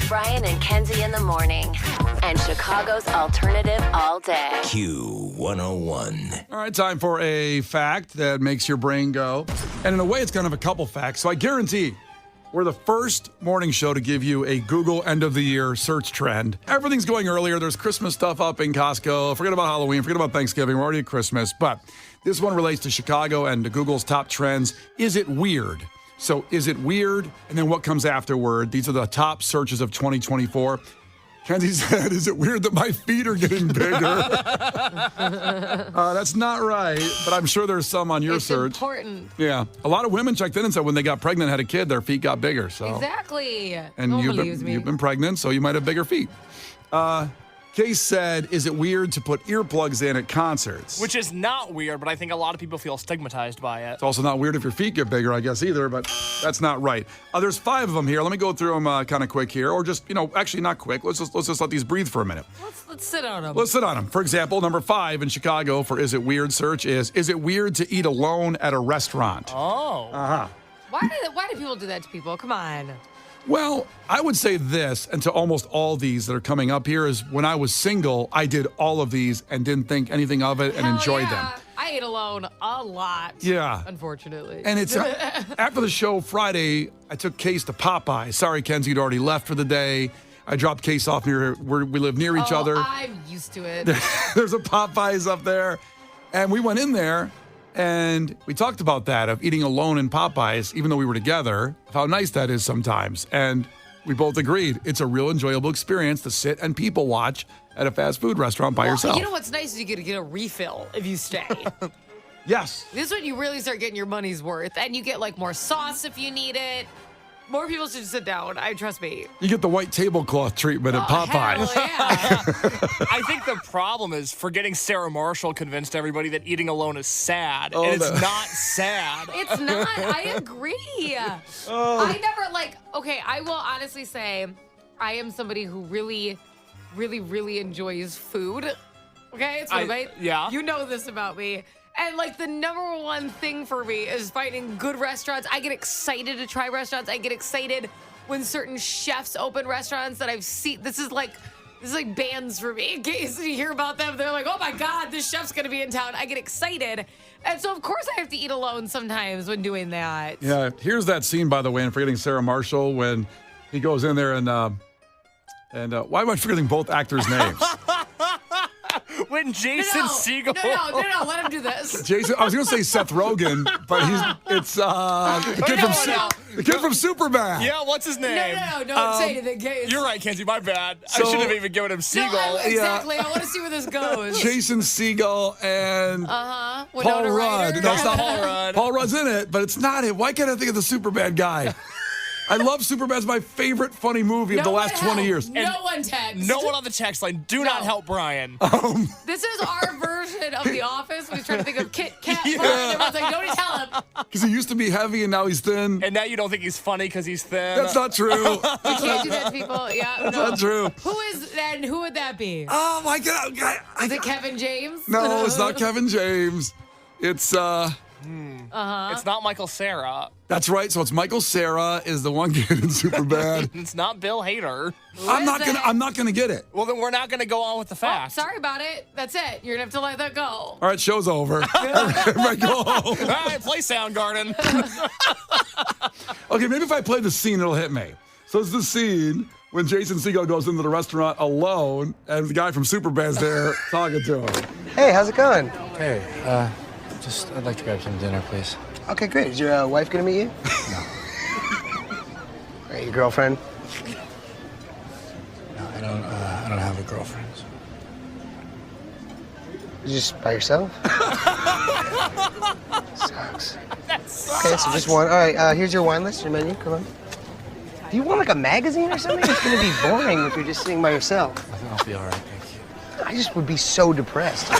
Brian and Kenzie in the morning. And Chicago's alternative all day. Q101. All right, time for a fact that makes your brain go. And in a way, it's kind of a couple facts. So I guarantee we're the first morning show to give you a Google end of the year search trend. Everything's going earlier. There's Christmas stuff up in Costco. Forget about Halloween. Forget about Thanksgiving. We're already at Christmas. But this one relates to Chicago and to Google's top trends. Is it weird? So is it weird? And then what comes afterward? These are the top searches of 2024. Kenzie said, is it weird that my feet are getting bigger? That's not right, but I'm sure there's some on your search. It's important. Yeah. A lot of women checked in and said when they got pregnant and had a kid, their feet got bigger. So. Exactly. And no one you've believes me. you've been pregnant, so you might have bigger feet. Case said, is it weird to put earplugs in at concerts? Which is not weird, but I think a lot of people feel stigmatized by it. It's also not weird if your feet get bigger, I guess, either, but that's not right. There's 5 of them here. Let me go through them kind of quick here, or just, actually not quick. Let's just let these breathe for a minute. Let's sit on them. Let's sit on them. For example, number 5 in Chicago for Is It Weird search is it weird to eat alone at a restaurant? Oh. Uh-huh. Why do people do that to people? Come on. Well, I would say this, and to almost all these that are coming up here, is when I was single, I did all of these and didn't think anything of it and Hell enjoyed yeah. them. I ate alone a lot. Yeah. Unfortunately. And it's after the show Friday, I took Case to Popeye. Sorry, Kenzie, you'd already left for the day. I dropped Case off near where we live near each other. I'm used to it. There's a Popeyes up there. And we went in there and we talked about that, of eating alone in Popeyes, even though we were together, of how nice that is sometimes. And we both agreed it's a real enjoyable experience to sit and people watch at a fast food restaurant by yourself. You know what's nice is you get to get a refill if you stay. Yes. This is when you really start getting your money's worth. And you get like more sauce if you need it. More people should sit down. Trust me. You get the white tablecloth treatment at Popeyes. Hell yeah. I think the problem is forgetting Sarah Marshall convinced everybody that eating alone is sad. And it's not sad. It's not. I agree. I never I will honestly say I am somebody who really, really, really enjoys food. Okay? It's yeah. You know this about me. And the number one thing for me is finding good restaurants. I get excited to try restaurants. I get excited when certain chefs open restaurants that I've seen. This is like bands for me. In case you hear about them, they're like, oh my God, this chef's gonna be in town. I get excited. And so of course I have to eat alone sometimes when doing that. Yeah, here's that scene, by the way, and forgetting Sarah Marshall when he goes in there and why am I forgetting both actors' names? When Jason Segel. No, let him do this. Jason, I was going to say Seth Rogen, but it's the kid from Superbad. Yeah, what's his name? No, don't say anything, Case. You're right, Kenzie, my bad. So- I should have even given him Segel. Exactly. I want to see where this goes. Jason Segel and Paul Rudd. No, it's not Paul Rudd. Paul Rudd's in it, but it's not him. Why can't I think of the Superbad guy? I love Superbad. It's my favorite funny movie of the last 20 years. No one text. No one on the text line. Do not help Brian. This is our version of The Office. We was trying to think of Kit Kat. Yeah. Everyone's like, nobody tell him. Because he used to be heavy and now he's thin. And now you don't think he's funny because he's thin. That's not true. You can't do that to people. Yeah, That's not true. Who would that be? Oh my God. Is it Kevin James? No, it's not Kevin James. It's It's not Michael Cera. That's right. So it's Michael Cera is the one kid in Superbad. It's not Bill Hader. I'm not gonna get it. Well, then we're not gonna go on with the Oh, fact. sorry about it. That's it. You're gonna have to let that go. All right, show's over. Everybody go home. All right, play Soundgarden. Okay, maybe if I play the scene, it'll hit me. So it's the scene when Jason Segel goes into the restaurant alone, and the guy from Superbad's there talking to him. Hey, how's it going? Hey, I'd like to grab some dinner, please. Okay, great. Is your wife gonna meet you? No. All right, your girlfriend? No, I don't have a girlfriend. You just by yourself? Sucks. Okay, so just one. All right, here's your wine list, your menu. Come on. Do you want like a magazine or something? It's gonna be boring if you're just sitting by yourself. I think I'll be all right, thank you. I just would be so depressed.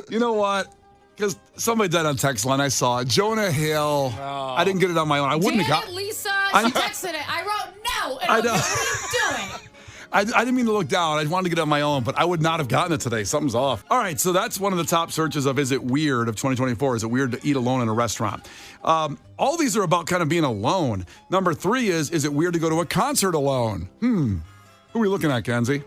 You know what? Because somebody died on text line. I saw it. Jonah Hill. Oh. I didn't get it on my own. I wouldn't have Damn got it, Lisa. She texted it. I wrote no. And I I was know. like, what are you doing? I didn't mean to look down. I wanted to get it on my own, but I would not have gotten it today. Something's off. All right, so that's one of the top searches of Is It Weird of 2024. Is it weird to eat alone in a restaurant? All these are about kind of being alone. Number 3 is it weird to go to a concert alone? Who are we looking at, Kenzie?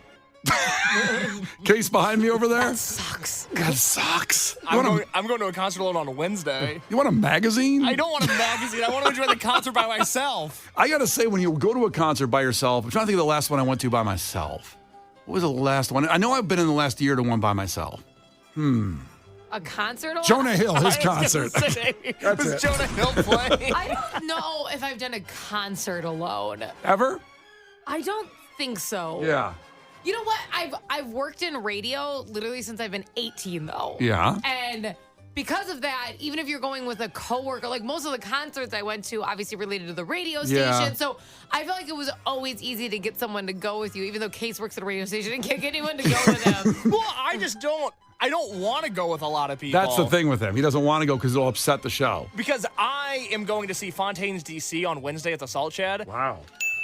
Case behind me over there? That sucks. That sucks. I'm going to a concert alone on Wednesday. You want a magazine? I don't want a magazine. I want to enjoy the concert by myself. I got to say, when you go to a concert by yourself, I'm trying to think of the last one I went to by myself. What was the last one? I know I've been in the last year to one by myself. A concert alone? Jonah Hill, his I was concert. gonna say, That's was it. Jonah Hill playing? I don't know if I've done a concert alone. Ever? I don't think so. Yeah. You know what? I've worked in radio literally since I've been 18, though. Yeah. And because of that, even if you're going with a coworker, like most of the concerts I went to, obviously related to the radio station. Yeah. So I feel like it was always easy to get someone to go with you, even though Case works at a radio station and can't get anyone to go with him. Well, I don't want to go with a lot of people. That's the thing with him. He doesn't want to go because it'll upset the show. Because I am going to see Fontaine's DC on Wednesday at the Salt Shed. Wow.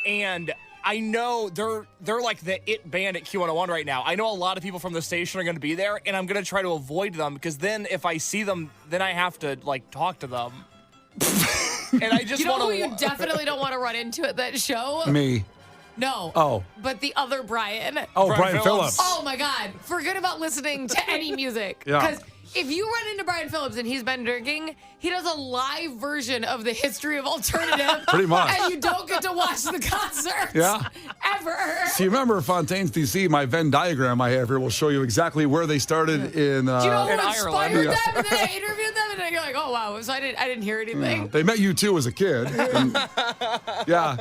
And I know they're like the it band at Q101 right now. I know a lot of people from the station are going to be there, and I'm going to try to avoid them because then if I see them, then I have to like talk to them. And I just You know want who to. you definitely don't want to run into at that show? Me. No. Oh. But the other Brian. Oh, Brian Brian Phillips. Phillips. Oh my God. Forget about listening to any music. Yeah. Because if you run into Brian Phillips and he's been drinking, he does a live version of the history of alternative. Pretty much. And you don't get to watch the concert. Yeah. Ever. So you remember Fontaine's DC, my Venn diagram I have here will show you exactly where they started in... Do you know who In inspired Ireland. them? And then I interviewed them and you're like, oh wow. So I didn't hear anything. They met you too as a kid. And, yeah.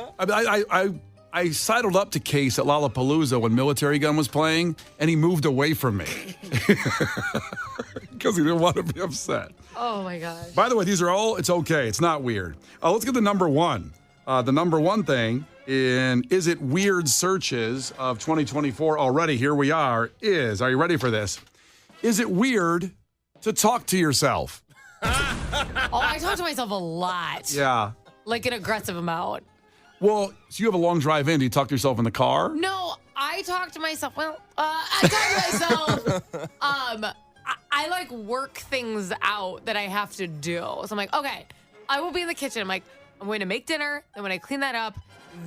I sidled up to Case at Lollapalooza when Military Gun was playing, and he moved away from me because he didn't want to be upset. Oh my gosh. By the way, these are all, it's okay. It's not weird. Let's get the number one. The number one thing in Is It Weird searches of 2024 already, here we are you ready for this? Is it weird to talk to yourself? Oh, I talk to myself a lot. Yeah. Like an aggressive amount. Well, so you have a long drive in. Do you talk to yourself in the car? No, I talk to myself. Well, I talk to myself. I like work things out that I have to do. So I'm like, okay, I will be in the kitchen. I'm like, I'm going to make dinner. And when I clean that up,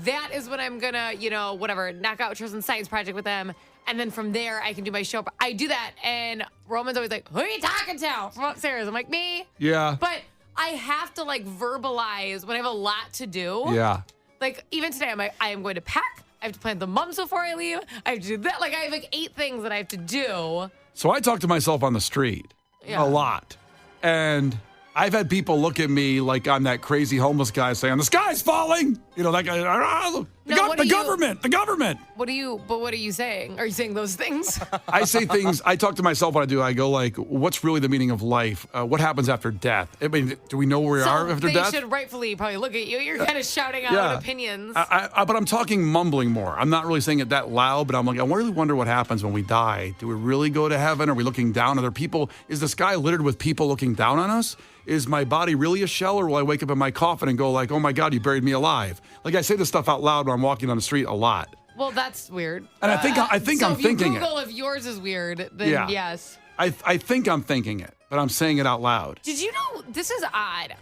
that is when I'm going to, whatever, knock out chosen science project with them. And then from there, I can do my show. I do that. And Roman's always like, who are you talking to from upstairs? I'm like, me. Yeah. But I have to like verbalize when I have a lot to do. Yeah. Like, even today, I'm like, I am going to pack. I have to plant the mums before I leave. I have to do that. Like, I have like 8 things that I have to do. So I talk to myself on the street Yeah. a lot. And I've had people look at me like I'm that crazy homeless guy saying, the sky's falling. You know, that guy, the government. What are you saying? Are you saying those things? I say things, I talk to myself when I do. I go like, what's really the meaning of life? What happens after death? I mean, do we know where we are after death? They should rightfully probably look at you. You're kind of shouting out opinions. But I'm talking mumbling more. I'm not really saying it that loud, but I'm like, I really wonder what happens when we die. Do we really go to heaven? Are we looking down? Are there people? Is the sky littered with people looking down on us? Is my body really a shell, or will I wake up in my coffin and go like, oh my God, you buried me alive? Like I say this stuff out loud when I'm walking on the street a lot. Well, that's weird. And I think I'm thinking if you Google it. if yours is weird, then yes. I think I'm thinking it, but I'm saying it out loud. Did you know, this is odd.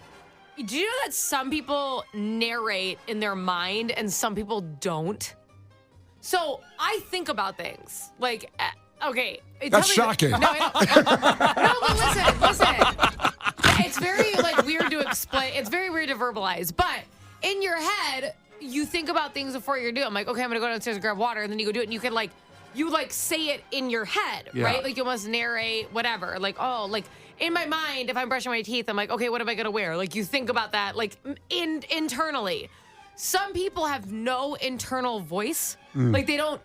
Do you know that some people narrate in their mind and some people don't? So I think about things. Like, okay. That's shocking. No, but listen. It's very like weird to explain. It's very weird to verbalize. But in your head, you think about things before you're doing. I'm like, okay, I'm gonna go downstairs and grab water, and then you go do it, and you can like, say it in your head, right? Like you almost narrate whatever. Like, oh, like in my mind, if I'm brushing my teeth, I'm like, okay, what am I gonna wear? Like you think about that, like internally. Some people have no internal voice. Like they don't.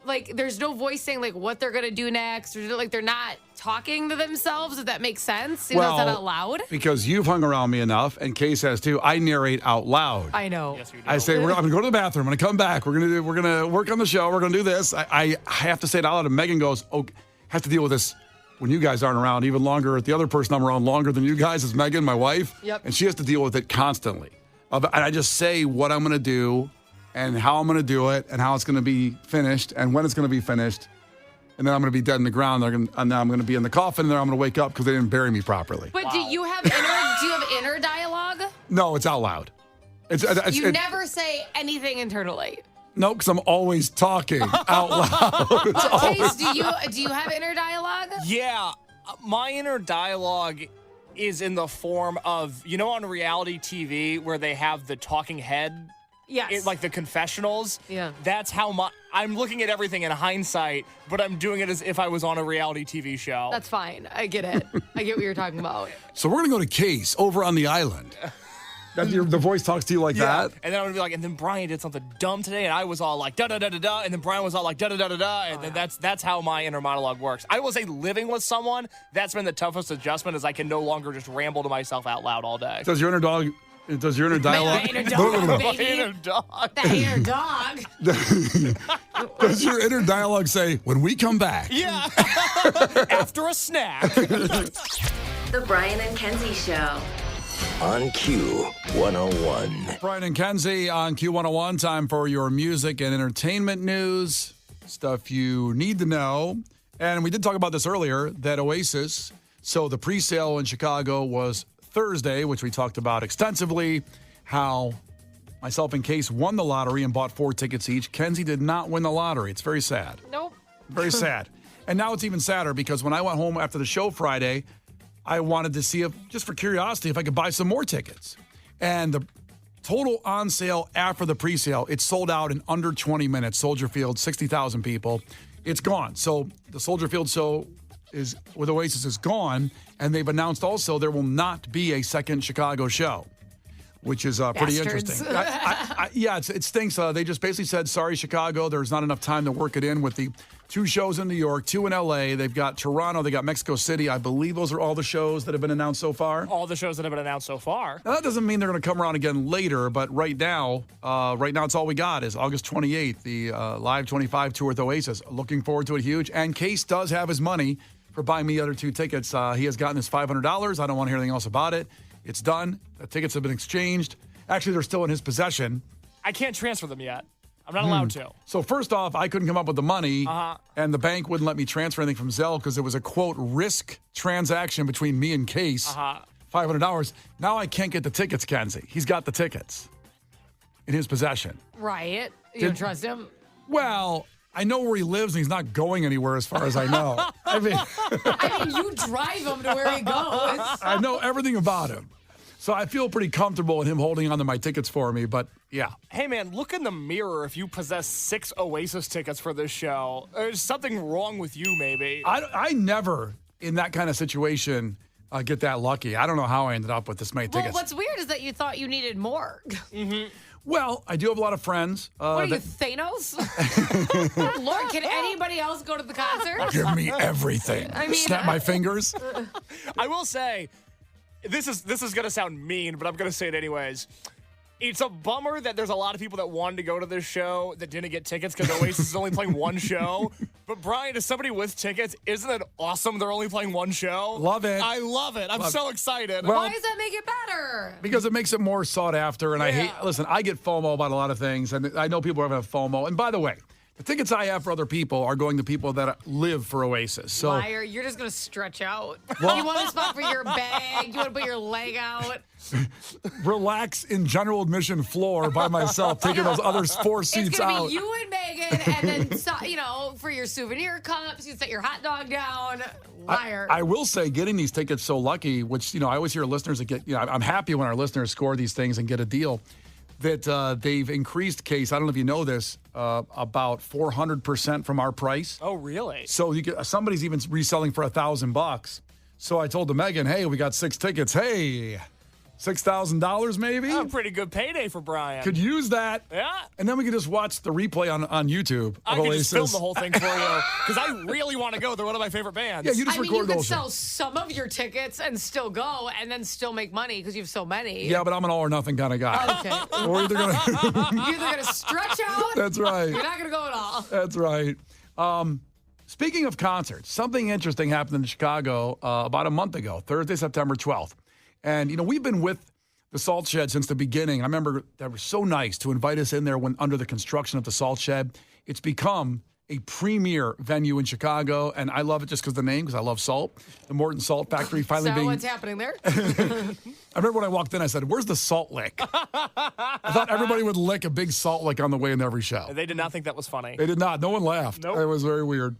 Like, there's no voice saying, like, what they're going to do next. Or, like, they're not talking to themselves, if that makes sense. Even though it's not out loud. Because you've hung around me enough, and Case has too, I narrate out loud. I know. Yes, you do. I say, I'm going to go to the bathroom. I'm going to come back. We're going to work on the show. We're going to do this. I have to say it out loud. And Megan goes, oh, have to deal with this when you guys aren't around even longer. The other person I'm around longer than you guys is Megan, my wife. Yep. And she has to deal with it constantly. And I just say what I'm going to do. and how I'm going to do it and how it's going to be finished and when it's going to be finished. And then I'm going to be dead in the ground. And then I'm going to be in the coffin, and then I'm going to wake up because they didn't bury me properly. But do you have inner dialogue? No, it's out loud. You never say anything internally. No, because I'm always talking out loud. Chase, do you have inner dialogue? Yeah, my inner dialogue is in the form of, on reality TV where they have the talking head. Yes. Like the confessionals. Yeah. That's how I'm looking at everything in hindsight, but I'm doing it as if I was on a reality TV show. That's fine. I get it. I get what you're talking about. So we're going to go to Case over on the island. The voice talks to you like that? And then I'm going to be like, and then Brian did something dumb today, and I was all like, da-da-da-da-da, and then Brian was all like, da-da-da-da-da, and then that's how my inner monologue works. I will say living with someone, that's been the toughest adjustment, is I can no longer just ramble to myself out loud all day. Does your inner dialogue... The inner dog, baby. Inner dog. The inner dog. Does your inner dialogue say, when we come back? Yeah. After a snack. The Brian and Kenzie Show. On Q101. Brian and Kenzie on Q101. Time for your music and entertainment news. Stuff you need to know. And we did talk about this earlier, that Oasis. So the pre-sale in Chicago was Thursday, which we talked about extensively, how myself and Case won the lottery and bought 4 tickets each. Kenzie did not win the lottery. It's very sad. Nope. Very sad. And now it's even sadder because when I went home after the show Friday, I wanted to see if, just for curiosity, if I could buy some more tickets. And the total on sale after the pre-sale, it sold out in under 20 minutes. Soldier Field, 60,000 people. It's gone. So the Soldier Field show with Oasis is gone, and they've announced also there will not be a second Chicago show, which is pretty interesting. Yeah, it stinks. They just basically said, sorry, Chicago, there's not enough time to work it in with the 2 shows in New York, 2 in L.A. They've got Toronto. They got Mexico City. I believe those are all the shows that have been announced so far. All the shows that have been announced so far. Now, that doesn't mean they're going to come around again later, but right now it's all we got is August 28th, the Live 25 tour with Oasis. Looking forward to it huge. And Case does have his money for buying me the other 2 tickets. He has gotten his $500. I don't want to hear anything else about it. It's done. The tickets have been exchanged. Actually, they're still in his possession. I can't transfer them yet. I'm not allowed to. So first off, I couldn't come up with the money, and the bank wouldn't let me transfer anything from Zelle because it was a, quote, risk transaction between me and Case, $500. Now I can't get the tickets, Kenzie. He's got the tickets in his possession. Right. You don't trust him? Well, I know where he lives, and he's not going anywhere as far as I know. I mean, you drive him to where he goes. I know everything about him. So I feel pretty comfortable in him holding on to my tickets for me, but yeah. Hey, man, look in the mirror if you possess 6 Oasis tickets for this show. There's something wrong with you, maybe. I never, in that kind of situation, get that lucky. I don't know how I ended up with this many tickets. Well, what's weird is that you thought you needed more. Mm-hmm. Well, I do have a lot of friends. What are you, Thanos? Lord, can anybody else go to the concert? Give me everything. Snap my fingers. I will say, this is going to sound mean, but I'm going to say it anyways. It's a bummer that there's a lot of people that wanted to go to this show that didn't get tickets because Oasis is only playing 1 show. But Brian, as somebody with tickets, isn't it awesome they're only playing 1 show? Love it. I love it. I'm so excited. Well, why does that make it better? Because it makes it more sought after, and I get FOMO about a lot of things, and I know people are having FOMO. And by the way, the tickets I have for other people are going to people that live for Oasis. So, liar, you're just going to stretch out. Well, you want a spot for your bag? You want to put your leg out? Relax in general admission floor by myself, taking those other 4 seats it's gonna out. Be you and Megan, and then, for your souvenir cups, you set your hot dog down. Liar. I will say, getting these tickets so lucky, which, I always hear listeners that get, I'm happy when our listeners score these things and get a deal. That they've increased Case, I don't know if you know this, about 400% from our price. Oh, really? So somebody's even reselling for $1,000. So I told the Megan, hey, we got 6 tickets. Hey, $6,000 maybe? A pretty good payday for Brian. Could use that. Yeah. And then we could just watch the replay on YouTube. I could just film the whole thing for you because I really want to go. They're one of my favorite bands. Yeah, you just record you the whole could sell show. some of your tickets and still go and then still make money because you have so many. Yeah, but I'm an all or nothing kind of guy. Okay. We're either gonna You're either going to stretch out. That's right. You're not going to go at all. That's right. Speaking of concerts, something interesting happened in Chicago about a month ago, Thursday, September 12th. And, we've been with the salt shed since the beginning. I remember that was so nice to invite us in there when under the construction of the salt shed. It's become a premier venue in Chicago, and I love it just because the name, because I love salt. The Morton Salt Factory finally being... what's happening there? I remember when I walked in, I said, where's the salt lick? I thought everybody would lick a big salt lick on the way into every show. They did not think that was funny. They did not. No one laughed. Nope. It was very weird.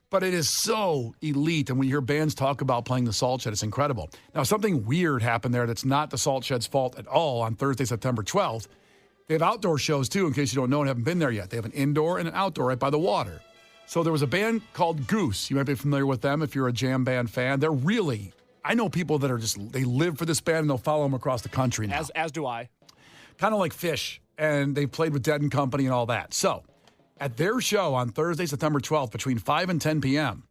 But it is so elite, and when you hear bands talk about playing the Salt Shed, it's incredible. Now, something weird happened there that's not the Salt Shed's fault at all on Thursday, September 12th. They have outdoor shows, too, in case you don't know and haven't been there yet. They have an indoor and an outdoor right by the water. So there was a band called Goose. You might be familiar with them if you're a jam band fan. They're really, I know people that are just, they live for this band and they'll follow them across the country now. As do I. Kind of like Fish, and they played with Dead and Company and all that. So at their show on Thursday, September 12th, between 5 and 10 p.m.,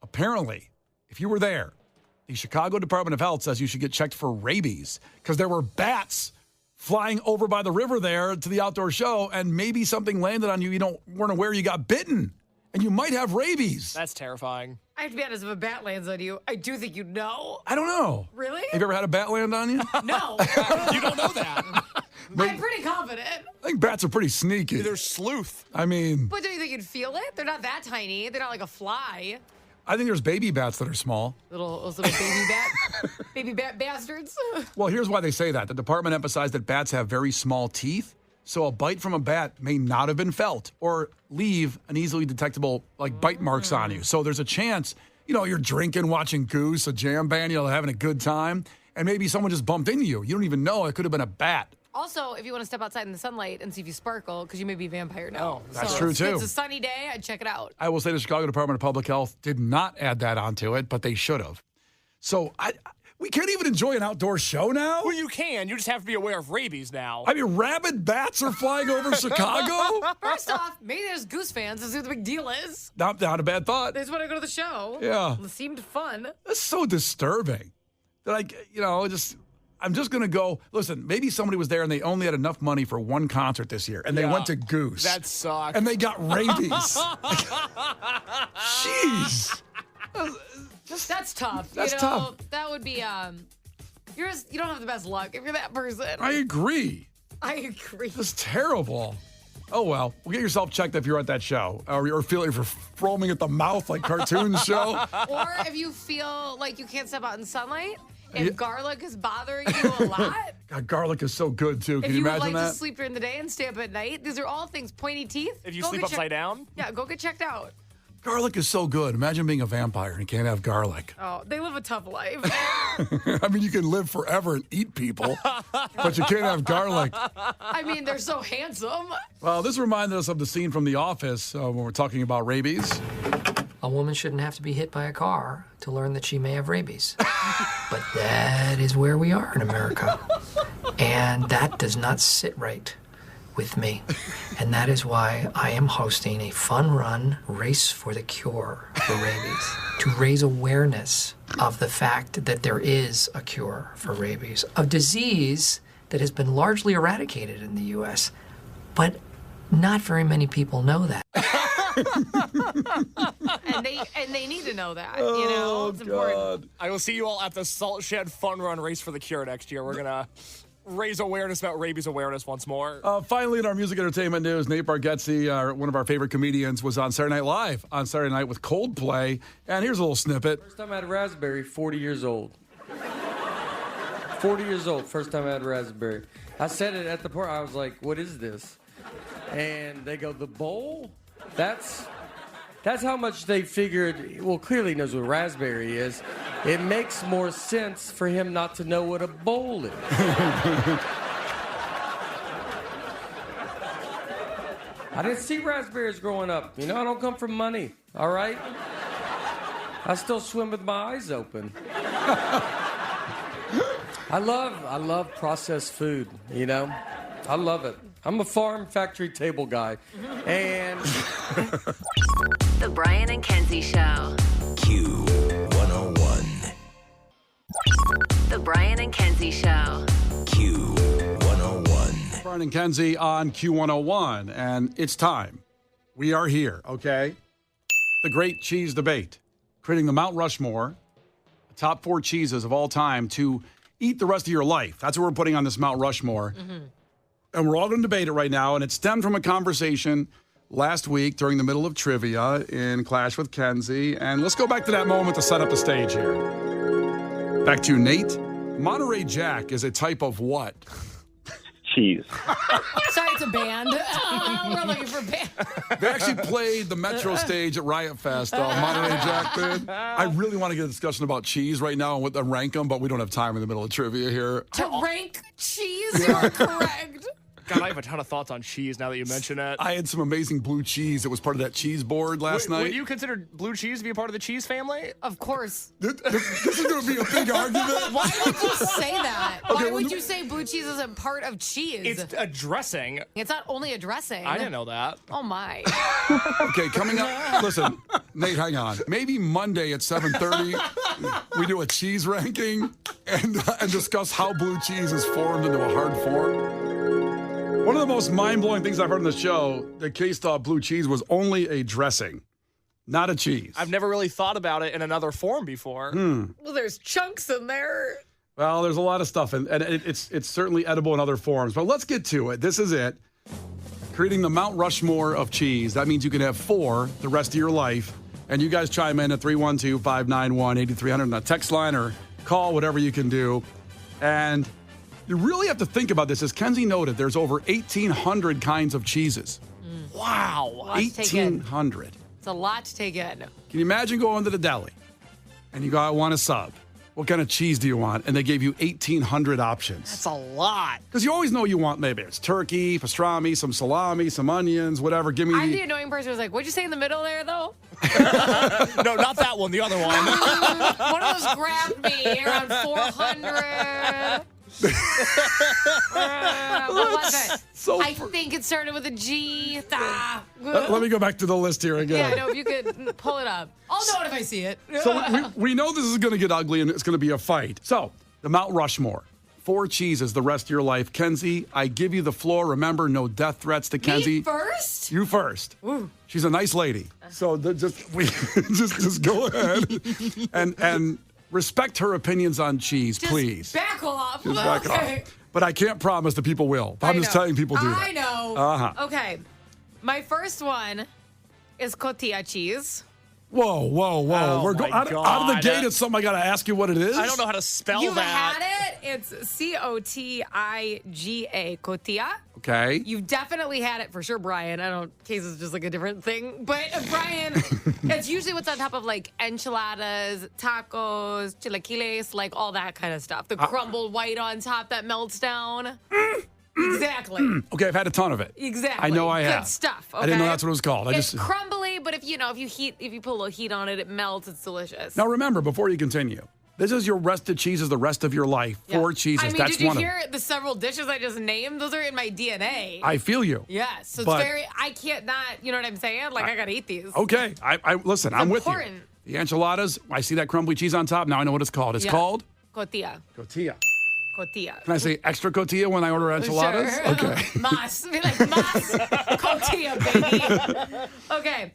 apparently, if you were there, the Chicago Department of Health says you should get checked for rabies because there were bats flying over by the river there to the outdoor show, and maybe something landed on you. You weren't aware you got bitten, and you might have rabies. That's terrifying. I have to be honest, if a bat lands on you, I do think you'd know. I don't know. Really? Have you ever had a bat land on you? No. You don't know that. I'm pretty confident. I think bats are pretty sneaky. They're sleuth. I mean, But do you think you'd feel it? They're not that tiny. They're not like a fly. I think there's baby bats that are small. Those little baby bat bastards. Well, here's why they say that. The department emphasized that bats have very small teeth, so a bite from a bat may not have been felt or leave an easily detectable bite marks on you. So there's a chance, you're drinking, watching Goose, a jam band, having a good time, and maybe someone just bumped into you. You don't even know. It could have been a bat. Also, if you want to step outside in the sunlight and see if you sparkle, because you may be a vampire now. Oh, that's true, too. If it's a sunny day, I'd check it out. I will say the Chicago Department of Public Health did not add that onto it, but they should have. So we can't even enjoy an outdoor show now? Well, you can. You just have to be aware of rabies now. I mean, rabid bats are flying over Chicago? First off, maybe there's Goose fans. Let's see what the big deal is. Not a bad thought. They just want to go to the show. Yeah. It seemed fun. That's so disturbing that I'm just going to go. Listen, maybe somebody was there and they only had enough money for one concert this year, and they went to Goose. That sucks. And they got rabies. Jeez. That's tough. That's tough. That would be, you don't have the best luck if you're that person. I agree. It's terrible. Oh, well, get yourself checked if you're at that show. Or you're feeling for foaming at the mouth like cartoons show. Or if you feel like you can't step out in sunlight. If garlic is bothering you a lot. God, garlic is so good, too. Can if you you imagine would like that? to sleep during the day and stay up at night, these are all things. Pointy teeth. If you sleep upside down? Yeah, go get checked out. Garlic is so good. Imagine being a vampire and you can't have garlic. Oh, they live a tough life. I mean, you can live forever and eat people, but you can't have garlic. I mean, they're so handsome. Well, this reminded us of the scene from The Office when we're talking about rabies. A woman shouldn't have to be hit by a car to learn that she may have rabies. But that is where we are in America. And that does not sit right with me. And that is why I am hosting a fun-run race for the cure for rabies, to raise awareness of the fact that there is a cure for rabies, a disease that has been largely eradicated in the U.S., but not very many people know that. and they need to know that. Oh, It's important. I will see you all at the Salt Shed Fun Run Race for the Cure next year. We're going to raise awareness about rabies awareness once more. Finally, in our music entertainment news, Nate Bargatze, one of our favorite comedians, was on Saturday Night Live on Saturday night with Coldplay. And here's a little snippet. First time I had raspberry, 40 years old. 40 years old, first time I had raspberry. I said it at the party. I was like, what is this? And they go, the bowl? That's how much they figured, well, clearly knows what raspberry is. It makes more sense for him not to know what a bowl is. I didn't see raspberries growing up. I don't come from money, all right? I still swim with my eyes open. I love processed food, I love it. I'm a farm factory table guy. And The Brian and Kenzie Show. Q101. The Brian and Kenzie Show. Q101. Brian and Kenzie on Q101. And it's time. We are here, okay? The great cheese debate. Creating the Mount Rushmore, the top 4 cheeses of all time to eat the rest of your life. That's what we're putting on this Mount Rushmore. And we're all going to debate it right now. And it stemmed from a conversation last week during the middle of trivia in Clash with Kenzie. And let's go back to that moment to set up the stage here. Back to you, Nate. Monterey Jack is a type of what? Cheese. Sorry, it's a band. We're looking for band. They actually played the Metro stage at Riot Fest, Monterey Jack band. I really want to get a discussion about cheese right now and what to rank them, but we don't have time in the middle of trivia here. To rank cheese, you are correct. God, I have a ton of thoughts on cheese now that you mention it. I had some amazing blue cheese that was part of that cheese board last night. Would you consider blue cheese to be a part of the cheese family? Of course. This is going to be a big argument. Why would you say that? Okay, Why would you say blue cheese isn't part of cheese? It's a dressing. It's not only a dressing. I didn't know that. Oh, my. Okay, coming up. Listen, Nate, hang on. Maybe Monday at 7:30, we do a cheese ranking and discuss how blue cheese is formed into a hard form. One of the most mind-blowing things I've heard on the show, the case thought blue cheese was only a dressing, not a cheese. I've never really thought about it in another form before. Well, there's chunks in there. Well, there's a lot of stuff, and it's certainly edible in other forms. But let's get to it. This is it. Creating the Mount Rushmore of cheese. That means you can have 4 the rest of your life. And you guys chime in at 312-591-8300 on the text line or call, whatever you can do. And you really have to think about this. As Kenzie noted, there's over 1,800 kinds of cheeses. Wow. 1,800. It's a lot to take in. Can you imagine going to the deli and you go, I want a sub. What kind of cheese do you want? And they gave you 1,800 options. That's a lot. Because you always know you want maybe it's turkey, pastrami, some salami, some onions, whatever. Give me I'm the annoying person who's like, what'd you say in the middle there, though? No, not that one. The other one. One of those grabbed me around 400. What was it? I think it started with a G. Let me go back to the list here again. Yeah, no, if you could pull it up. I'll know it if I see it. So we know this is going to get ugly and it's going to be a fight. So, the Mount Rushmore. 4 cheeses the rest of your life. Kenzie, I give you the floor. Remember, no death threats to Kenzie. Me first? You first. Ooh. She's a nice lady. So just go ahead and respect her opinions on cheese, Just please. back off. Just back Okay. off. But I can't promise that people will. I'm just telling people do that. I know. Uh-huh. Okay. My first one is cotija cheese. Whoa. Oh, We're my out of the God. gate. It's something I got to ask you what it is. I don't know how to spell You've that. had it. It's Cotiga. Cotija. Okay. You've definitely had it for sure, Brian. I don't, in case it's just like a different thing. But Brian, it's usually what's on top of like enchiladas, tacos, chilaquiles, like all that kind of stuff. The crumbled white on top that melts down. Exactly. Okay, I've had a ton of it. Exactly. I know I have. Good stuff. Okay? I didn't know that's what it was called. It's crumbly, but if you put a little heat on it, it melts. It's delicious. Now remember, before you continue, this is your rested cheeses the rest of your life. Yeah. 4 cheeses. I mean, That's did you one hear of them. the several dishes I just named? Those are in my DNA. I feel you. Yes. So But- it's very, I can't not, you know what I'm saying? Like, I got to eat these. Okay. I listen, I'm with you. important. The enchiladas, I see that crumbly cheese on top. Now I know what it's called. It's Yeah. called? Cotija. Cotija. Cotija. Can I say extra cotija when I order enchiladas? Sure. Okay. Mas. Be like, mas cotija, baby. Okay.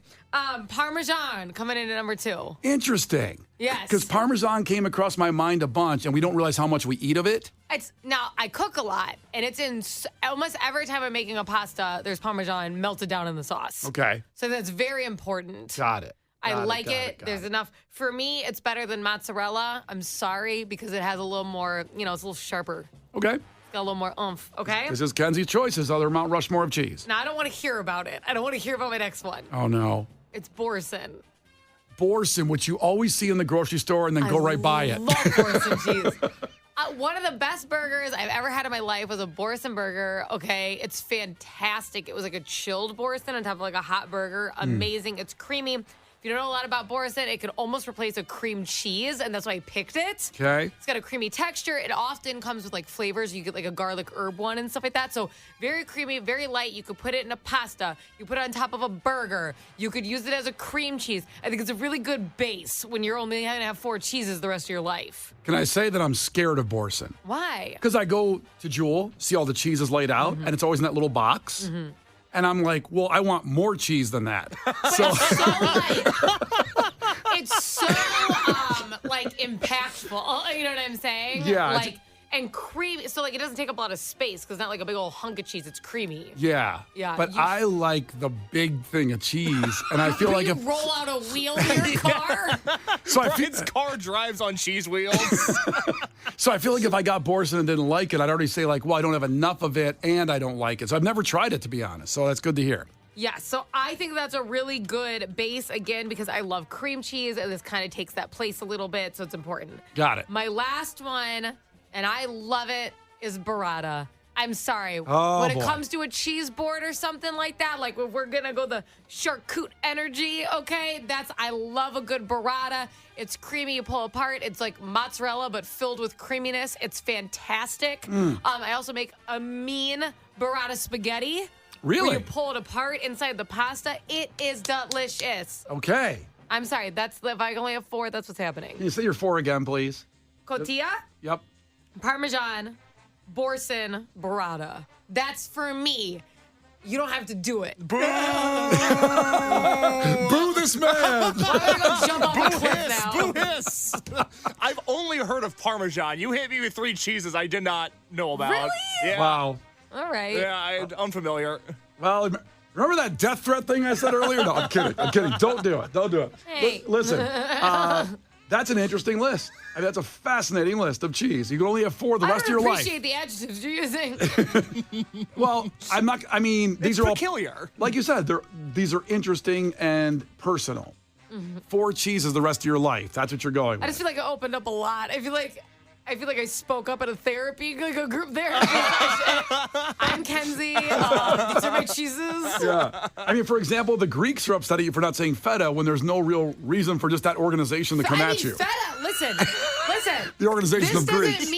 Parmesan coming in at number 2. Interesting. Yes. Because Parmesan came across my mind a bunch, and we don't realize how much we eat of it. Now, I cook a lot, and it's in almost every time I'm making a pasta, there's Parmesan melted down in the sauce. Okay. So that's very important. Got it. I like it. There's enough. For me, it's better than mozzarella. I'm sorry, because it has a little more, it's a little sharper. Okay. It's got a little more oomph, okay? This is Kenzie's choice, his other Mount Rushmore of cheese. Now, I don't want to hear about it. I don't want to hear about my next one. Oh, no. It's Boursin. Boursin, which you always see in the grocery store and then go right by it. I love Boursin cheese. One of the best burgers I've ever had in my life was a Boursin burger. Okay, it's fantastic. It was like a chilled Boursin on top of like a hot burger. Amazing. It's creamy. If you don't know a lot about Boursin, it could almost replace a cream cheese, and that's why I picked it. Okay. It's got a creamy texture. It often comes with like flavors. You get like a garlic herb one and stuff like that. So very creamy, very light. You could put it in a pasta. You put it on top of a burger. You could use it as a cream cheese. I think it's a really good base when you're only going to have 4 cheeses the rest of your life. Can I say that I'm scared of Boursin? Why? Because I go to Jewel, see all the cheeses laid out, and it's always in that little box. And I'm like, well, I want more cheese than that. So It's so like impactful. You know what I'm saying? Yeah, Like and creamy. So like it doesn't take up a lot of space because it's not like a big old hunk of cheese. It's creamy. Yeah. Yeah, But I like the big thing of cheese, and I feel like you if roll out a wheel in your car. so I feel, Brian's car drives on cheese wheels. so I feel like if I got Boursin and didn't like it, I'd already say like, well, I don't have enough of it, and I don't like it. So I've never tried it, to be honest. So that's good to hear. Yeah, so I think that's a really good base, again, because I love cream cheese, and this kind of takes that place a little bit, so it's important. Got it. My last one, and I love it, is burrata. I'm sorry. Oh, when it boy. comes to a cheese board or something like that, like if we're going to go the charcuterie energy, okay, I love a good burrata. It's creamy, you pull apart. It's like mozzarella, but filled with creaminess. It's fantastic. I also make a mean burrata spaghetti. Really? Where you pull it apart inside the pasta. It is delicious. Okay. I'm sorry. If I only have 4, that's what's happening. Can you say your 4 again, please? Cotija, Yep. Parmesan, Boursin, burrata. That's for me. You don't have to do it. Boo this man! I'm gonna go jump off a cliff now. Boo hiss. I've only heard of Parmesan. You hit me with 3 cheeses I did not know about. Really? Yeah. Wow. All right. Yeah, unfamiliar. Well, remember that death threat thing I said earlier? No, I'm kidding. Don't do it. Don't do it. Hey. Listen, that's an interesting list. I mean, that's a fascinating list of cheese. You can only have 4 the rest of your I don't life. appreciate the adjectives you're using. Well, I'm not. I mean, these are peculiar. all, like you said, these are interesting and personal. 4 cheeses the rest of your life. That's what you're going with. I just feel like I opened up a lot. I feel like I spoke up at a therapy, like a group therapy. I'm Kenzie. These are my cheeses. Yeah. I mean, for example, the Greeks are upset at you for not saying feta when there's no real reason for just that organization to come at you. Feta. Listen. The organization of Greeks.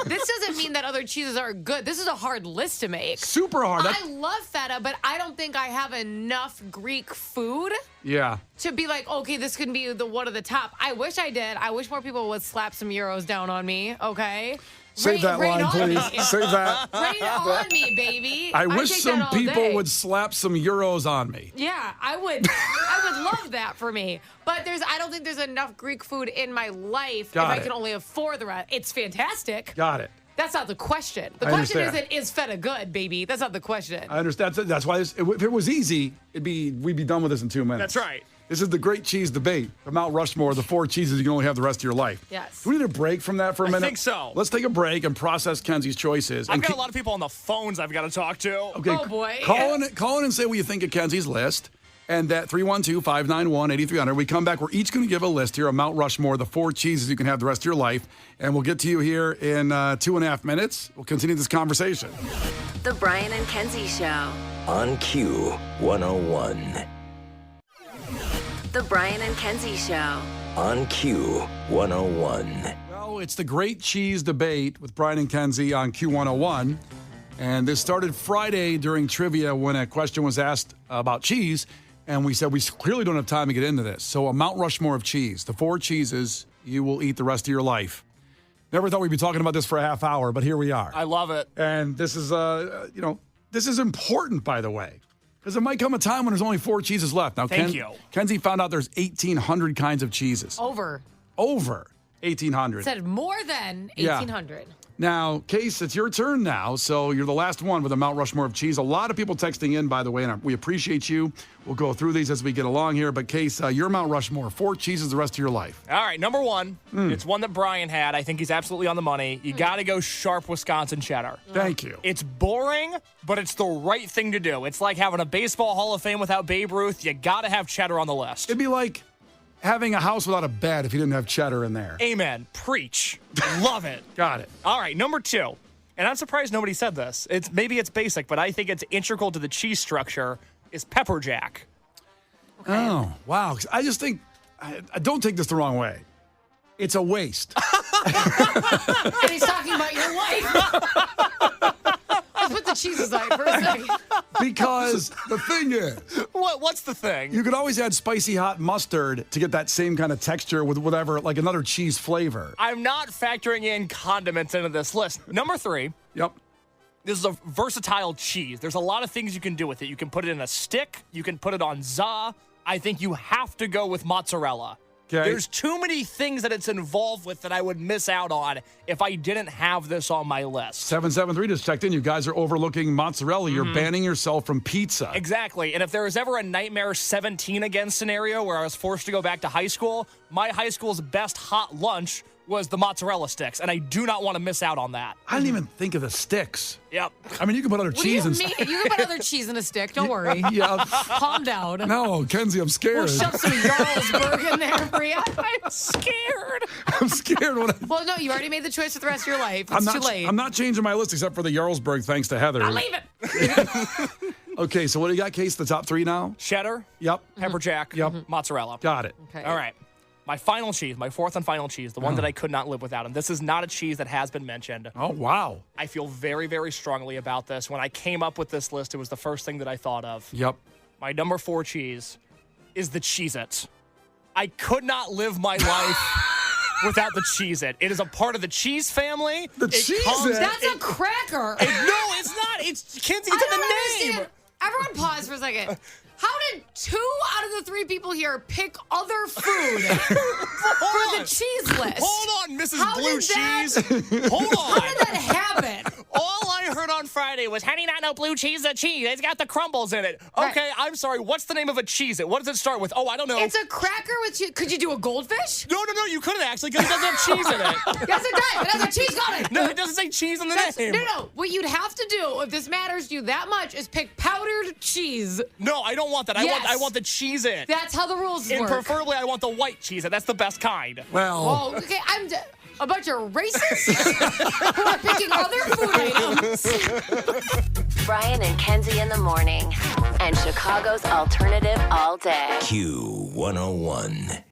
This doesn't mean that other cheeses are good. This is a hard list to make. Super hard. I love feta, but I don't think I have enough Greek food Yeah. to be like, okay, this can be the one of the top. I wish I did. I wish more people would slap some euros down on me, okay? Save that rain line, on please. me. Save that. Rain on me, baby. I wish take some that all people day. would slap some euros on me. Yeah, I would love that for me. But I don't think there's enough Greek food in my life if I can only have 4 the rest. It's fantastic. Got it. That's not the question. The I question understand. is feta good, baby? That's not the question. I understand. That's why if it was easy, we'd be done with this in 2 minutes. That's right. This is the great cheese debate. The Mount Rushmore, the 4 cheeses you can only have the rest of your life. Yes. Do we need a break from that for a minute? I think so. Let's take a break and process Kenzie's choices. I've got a lot of people on the phones I've got to talk to. Okay, Oh, boy. Call in and say what you think of Kenzie's list. And that 312-591-8300. We come back. We're each going to give a list here of Mount Rushmore, the 4 cheeses you can have the rest of your life. And we'll get to you here in 2.5 minutes. We'll continue this conversation. The Brian and Kenzie Show. On Q101. The Brian and Kenzie Show. On Q101. Well, it's the great cheese debate with Brian and Kenzie on Q101. And this started Friday during trivia when a question was asked about cheese. And we said we clearly don't have time to get into this. So a Mount Rushmore of cheese, the 4 cheeses you will eat the rest of your life. Never thought we'd be talking about this for a half hour, but here we are. I love it. And this is, this is important, by the way, because there might come a time when there's only 4 cheeses left. Now, Thank you. Kenzie found out there's 1,800 kinds of cheeses. Over 1,800. Said more than 1,800. Now, Case, it's your turn now, so you're the last one with a Mount Rushmore of cheese. A lot of people texting in, by the way, and we appreciate you. We'll go through these as we get along here. But, Case, your Mount Rushmore, 4 cheeses the rest of your life. All right, number 1. It's one that Brian had. I think he's absolutely on the money. You got to go sharp Wisconsin cheddar. Thank you. It's boring, but it's the right thing to do. It's like having a baseball Hall of Fame without Babe Ruth. You got to have cheddar on the list. It'd be like having a house without a bed if you didn't have cheddar in there. Amen. Preach. Love it. Got it. All right, number 2. And I'm surprised nobody said this. Maybe it's basic, but I think it's integral to the cheese structure, is pepper jack. Okay. Oh, wow. I just think, I don't take this the wrong way. It's a waste. And he's talking about your wife. Let's put the cheese aside for a second. Because the thing is, What's the thing? you could always add spicy hot mustard to get that same kind of texture with whatever, like another cheese flavor. I'm not factoring in condiments into this list. Number 3. Yep. This is a versatile cheese. There's a lot of things you can do with it. You can put it in a stick. You can put it on za. I think you have to go with mozzarella. Okay. There's too many things that it's involved with that I would miss out on if I didn't have this on my list. 773 just checked in. You guys are overlooking mozzarella. You're banning yourself from pizza. Exactly. And if there was ever a nightmare 17 again scenario where I was forced to go back to high school, my high school's best hot lunch was the mozzarella sticks, and I do not want to miss out on that. I didn't even think of the sticks. Yep. I mean, you can put other What cheese do and you mean? You can put other cheese in a stick. Don't worry. Yeah. Calm down. No, Kenzie, I'm scared. We'll shove some Jarlsberg in there for you. I'm scared. I'm scared. Well, no, you already made the choice for the rest of your life. It's too late. I'm not changing my list except for the Jarlsberg, thanks to Heather. I'll leave it. Okay, so what do you got, Case? The top 3 now? Cheddar, Yep. pepper jack, mozzarella. Got it. Okay. All right. My final cheese, my fourth and final cheese, the one that I could not live without. And this is not a cheese that has been mentioned. Oh, wow. I feel very, very strongly about this. When I came up with this list, it was the first thing that I thought of. Yep. My number 4 cheese is the Cheez-It. I could not live my life without the Cheez-It. It is a part of the cheese family. The Cheez-It? That's a cracker. No, it's not. It's Kenzie. It's in the name. Understand. Everyone pause for a second. How did 2 out of the 3 people here pick other food for the cheese list? Hold on, Mrs. How Blue did that- Cheese. Hold on. How did that happen? All I heard on Friday was, how do you not know blue cheese is a cheese? It's got the crumbles in it. Okay, Right. I'm sorry. What's the name of a Cheez-It? What does it start with? Oh, I don't know. It's a cracker with cheese. Could you do a goldfish? No, you couldn't actually because it doesn't have cheese in it. Yes, it does. It has a cheese on it. No, it doesn't say cheese in the name. No. What you'd have to do, if this matters to you that much, is pick powdered cheese. No, I don't want that. Yes. I want the Cheez-It. That's how the rules And work. preferably, I want the white Cheez-It. That's the best kind. Well, Oh, okay. A bunch of racists who are picking other food items. Brian and Kenzie in the morning. And Chicago's alternative all day. Q101.